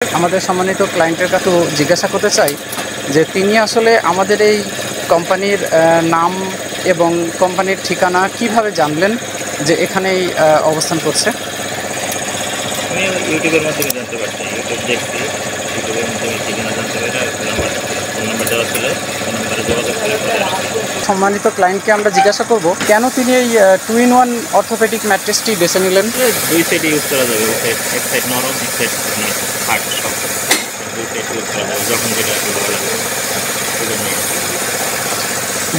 আমাদের সম্মানিত ক্লায়েন্টের কাছে জিজ্ঞাসা করতে চাই যে তিনি আসলে আমাদের এই কোম্পানির নাম এবং কোম্পানির ঠিকানা কিভাবে জানলেন যে এখানেই অবস্থান করছে। আমি ইউটিউবের মাধ্যমে জানতে পারছি, ইউটিউব দেখছি, ইউটিউবের মাধ্যমে ঠিকানা জানতে পারি, ফোন নাম্বার দেওয়া ছিল, ফোন নাম্বারে যোগাযোগ করে সম্মানিত ক্লায়েন্টকে আমরা জিজ্ঞাসা করব কেন তিনি এই 2-in-1 অর্থোপেডিক ম্যাট্রেসটি বেছে নিলেন। দুই সাইড ইউজ করা যাবে, এক সাইড নরম, এক সাইড হার্ড, শক্ত, দুই সাইড ইউজ করা যাবে যখন যেটা ভালো লাগে।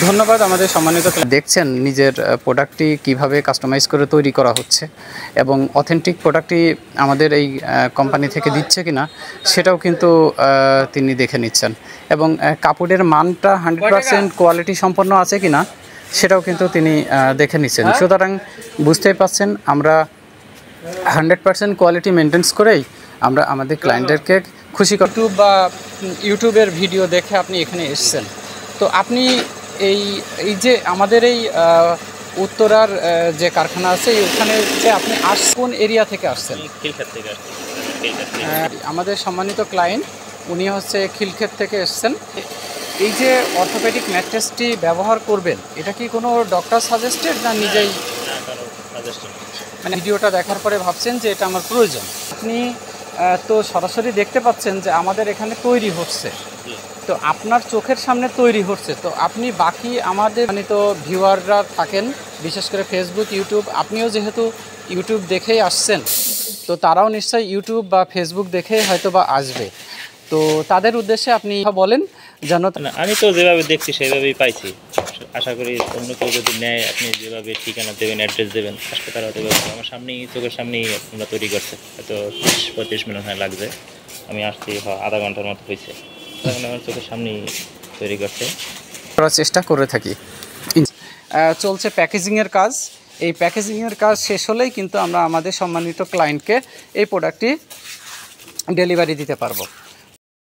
ধন্যবাদ। আমাদের সম্মানিত দেখছেন নিজের প্রোডাক্টটি কিভাবে কাস্টমাইজ করে তৈরি করা হচ্ছে এবং অথেন্টিক প্রোডাক্টটি আমাদের এই কোম্পানি থেকে দিচ্ছে কিনা সেটাও কিন্তু তিনি দেখে নিচ্ছেন এবং কাপড়ের মানটা 100% কোয়ালিটি সম্পন্ন আছে কিনা সেটাও কিন্তু তিনি দেখে নিচ্ছেন। সুতরাং বুঝতেই পারছেন আমরা 100% কোয়ালিটি মেনটেন্স করেই আমরা আমাদের ক্লায়েন্টদেরকে খুশি করি। ইউটিউবের ভিডিও দেখে আপনি এখানে এসেছেন, তো আপনি এই যে আমাদের এই উত্তরার যে কারখানা আছে ওখানে যে আপনি কোন এরিয়া থেকে আসছেন? খিলক্ষেত থেকে। আমাদের সম্মানিত ক্লায়েন্ট উনি হচ্ছে খিলক্ষেত থেকে এসেছেন। এই যে অর্থোপেডিক ম্যাট্রেসটি ব্যবহার করবেন এটা কি কোনো ডক্টর সাজেস্টেড না নিজেই? মানে ভিডিওটা দেখার পরে ভাবছেন যে এটা আমার প্রয়োজন। আপনি তো সরাসরি দেখতে পাচ্ছেন যে আমাদের এখানে তৈরি হচ্ছে, তো আপনার চোখের সামনে তৈরি হচ্ছে, তো আপনি বাকি আমাদের মানে তো ভিউয়াররা থাকেন বিশেষ করে ফেসবুক, ইউটিউব, আপনিও যেহেতু ইউটিউব দেখেই আসছেন তো তারাও নিশ্চয়ই ইউটিউব বা ফেসবুক দেখেই হয়তো বা আসবে, তো তাদের উদ্দেশ্যে আপনি বলেন যেন। আমি তো যেভাবে দেখছি সেভাবেই পাইছি, আশা করি অন্য কেউ যদি নেয় আপনি যেভাবে ঠিকানা দেবেন, অ্যাড্রেস দেবেন, আসলে তারা দেবে। আমার সামনেই, চোখের সামনেই আপনারা তৈরি করছে, হয়তো 30-35 মিনিট হয় লাগবে। আমি আসছি আধা ঘন্টার মতো হয়েছে, তখন আমার চোখের সামনেই তৈরি করছে। করার চেষ্টা করে থাকি। চলছে প্যাকেজিংয়ের কাজ, এই প্যাকেজিংয়ের কাজ শেষ হলেই কিন্তু আমরা আমাদের সম্মানিত ক্লায়েন্টকে এই প্রোডাক্টটি ডেলিভারি দিতে পারবো।